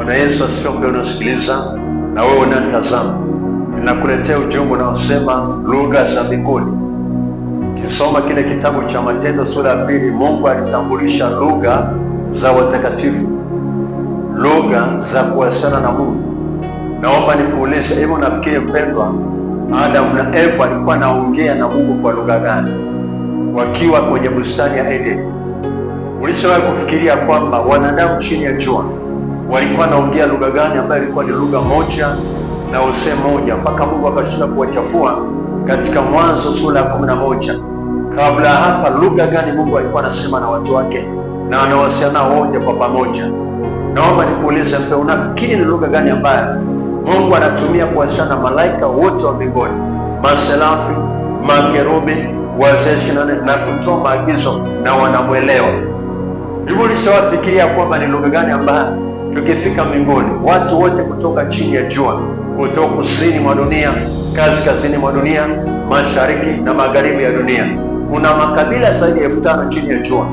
Bwana Yesu asifiwe. Mpendwa unasikiliza na wewe unatazama, ninakuletea ujumbe unaosema lugha za mbinguni. Kisoma kile kitabu cha Matendo sura ya 2, Mungu alitambulisha lugha za watakatifu, lugha za kuwasiliana na Mungu. Naomba nikuulize, hebu nafikiri mpendwa, Adam na Eva walikuwa naongea na Mungu kwa lugha gani wakiwa kwenye bustani ya Eden? Ulishawahi kufikiria kwamba wanadamu chini ya jua walikuwa naongea lugha gani ambayo ilikuwa ni lugha moja na usemi moja, mpaka Mungu akashuka kuwachafua katika Mwanzo sura ya 11. Kabla hapa lugha gani Mungu alikuwa anasema na watu wake na anawasiliana wote kwa pamoja? Naomba nikuulize mpendwa, unafikiri ni lugha gani ambayo Mungu anatumia kuwasiliana na malaika wote wa mbinguni, maserafi, makerubi, wazee 24 na kutoa maagizo na wanamwelewa? Hivyo ulishawafikiria kwamba ni lugha gani ambayo tukifika mbinguni watu wote kutoka chini ya jua, kutoka kusini mwa dunia, kaskazini mwa dunia, mashariki na magharibi ya dunia, kuna makabila zaidi ya 5,000 chini ya jua,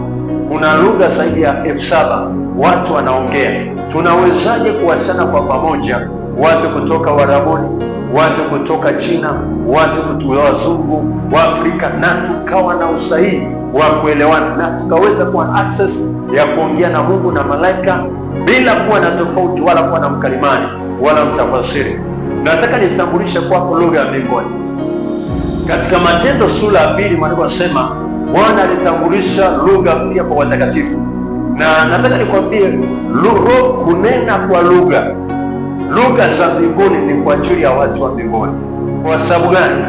kuna lugha zaidi ya 7,000 watu wanaongea. Tunawezaje kuwasiliana kwa pamoja, watu kutoka Warabuni, watu kutoka China, watu kutoka wazungu wa Afrika, na tukawa na usahihi wa kuelewana na tukaweza kuwa access ya kuongea na Mungu na malaika bila kuwa na tofauti wala kuwa na mkalimani wala mtafasiri? Nataka nitambulishe kwako lugha ya mbinguni. Katika Matendo sura ya 2, maandiko yanasema Bwana alitambulisha lugha mpya kwa watakatifu, na nataka nikwambie roho kunena kwa lugha. Lugha za mbinguni ni kwa ajili ya watu wa mbinguni. Kwa sababu gani?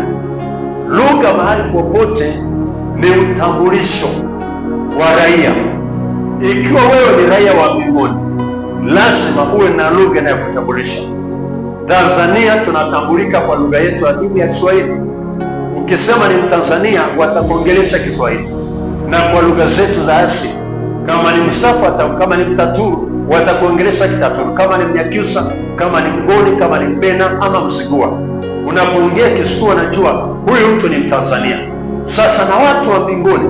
Lugha mahali popote ni utambulisho wa raia. Ikiwa wewe ni raia wa mbinguni, lazima uwe na lugha inayokutambulisha. Tanzania tunatambulika kwa lugha yetu adimu ya Kiswahili. Ukisema ni Mtanzania, watakuongelesha Kiswahili, na kwa lugha zetu za asili. Kama ni Msafwa, kama ni Mtaturu, watakuongelesha Kitaturu. Kama ni Mnyakyusa, kama ni Mgoni, kama ni Mbena ama Msigua, unapoongea Kisukuma najua huyu mtu ni Mtanzania. Sasa na watu wa mbinguni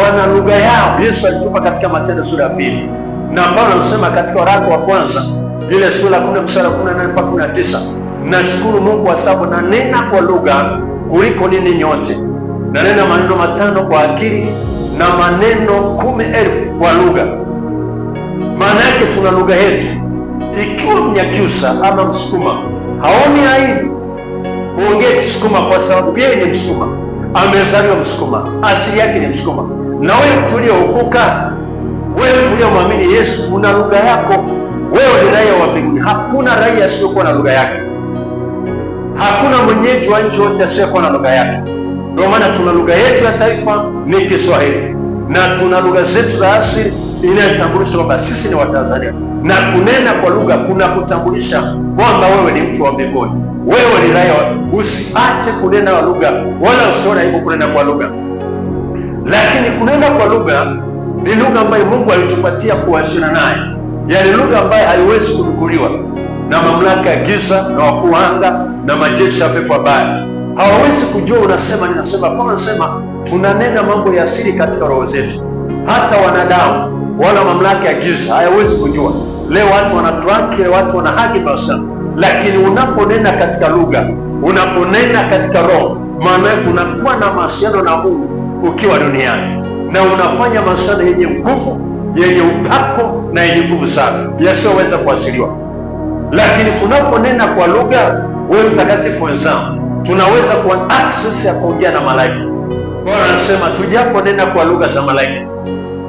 wana lugha yao. Yesu alitupa katika Matendo sura ya 2, na Paulo anasema katika waraka wa kwanza ile sura 10 mstari 18 mpaka 19, nashukuru Mungu kwa sababu nanena kwa lugha kuliko ninyi nyote, nanena maneno 5 kwa akili na maneno 10,000 kwa lugha. Maana yake tuna lugha yetu. Ikiwa Mnyakyusa ama Msukuma haoni aibu kuongea Kisukuma kwa sababu yeye ni Msukuma, amezaliwa Msukuma, asili yake ni Msukuma. Na wewe tuliohukuka, wewe tuliomwamini Yesu, una lugha yako. Wewe ni raia wa mbinguni. Hakuna raia asiyokuwa na lugha yake. Hakuna mwenyeji wa nchi yote asiyokuwa na lugha yake. Ndio maana tuna lugha yetu ya taifa ni Kiswahili, na tuna lugha zetu za asili inayotambulisha kwamba sisi ni Watanzania. Na kunena kwa lugha kuna kutambulisha kwamba wewe ni mtu wa mbinguni, wewe ni raia. Usiache kunena kwa lugha, wala usione aibu kunena kwa lugha. Lakini kunena kwa lugha ni lugha ambayo Mungu alitupatia kuwasiliana naye, yaani lugha ambayo haiwezi kunukuliwa na mamlaka ya giza na wakuu wa anga na majeshi ya pepo wabaya. Hawawezi kujua unasema ninasema. Kwa anasema tunanena mambo ya asili katika roho zetu. Hata wanadamu wala mamlaka ya giza hayawezi kujua. Leo watu wanatwaki, watu wana haki mawasiliano, lakini unaponena katika lugha, unaponena katika roho, maana unakuwa na mawasiliano na Mungu ukiwa duniani, na unafanya mawasiliano yenye nguvu, yenye upako na yenye nguvu sana, yasiyoweza kuasiliwa. Lakini tunaponena kwa lugha, wewe mtakatifu wenzangu, tunaweza kuwa access ya kuongea na malaika. Bwana anasema tujaponena kwa lugha za malaika.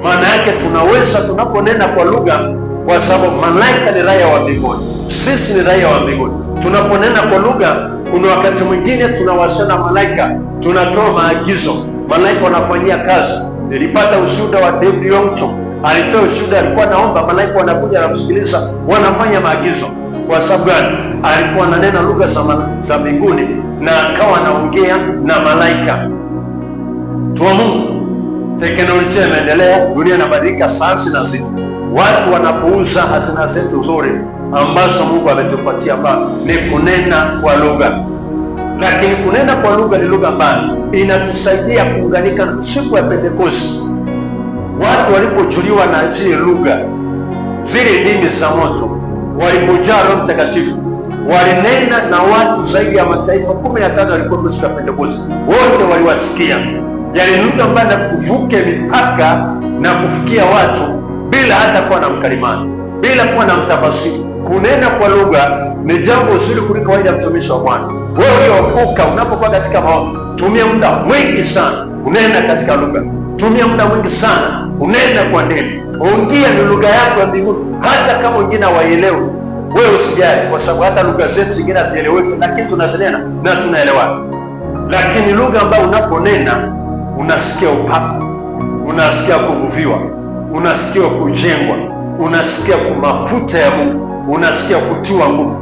Maana yake tunaweza, tunaponena kwa lugha, kwa sababu malaika ni raia wa mbinguni, sisi ni raia wa mbinguni. Tunaponena kwa lugha, kuna wakati mwingine tunawasiliana na malaika, tunatoa maagizo, malaika wanafanyia kazi. Nilipata ushuhuda wa David Yongcho, alitoa ushuhuda, alikuwa naomba, malaika wanakuja na kusikiliza, wanafanya maagizo. Kwa sababu gani? Alikuwa ananena lugha za mbinguni na akawa anaongea na malaika. Tuwa Mungu, teknolojia imeendelea, dunia inabadilika, sayansi na zidi. Watu wanapouza hazina zetu nzuri ambazo Mungu ametupatia, ambayo ni kunena kwa lugha. Lakini kunena kwa lugha ni lugha ambayo inatusaidia kuunganika. Siku ya Pentekoste watu walipojuliwa na zile lugha zile ndimi za moto, walipojaa Roho Mtakatifu walinena na watu zaidi ya mataifa 15 walikuwa siku ya Pentekoste, wote waliwasikia. Yani lugha ambayo inakuvuke mipaka na kufikia watu bila hata kuwa na mkalimani, bila kuwa na mtafasiri. Kunena kwa lugha ni jambo zuri kuliko kawaida, mtumishi wa Bwana. Wewe uliokoka, unapokuwa katika maombi, tumia muda mwingi sana kunena katika lugha. Tumia muda mwingi sana kunena kwa ndimi. Ongea ni lugha yako ya mbinguni, hata kama wengine hawaielewi. Wewe usijali, kwa sababu hata lugha zetu zingine hazieleweki, lakini tunazinena na tunaelewana. Lakini lugha ambayo unaponena unasikia upako, unasikia kuvuviwa, unasikia kujengwa, unasikia mafuta ya Mungu, unasikia kutiwa nguvu.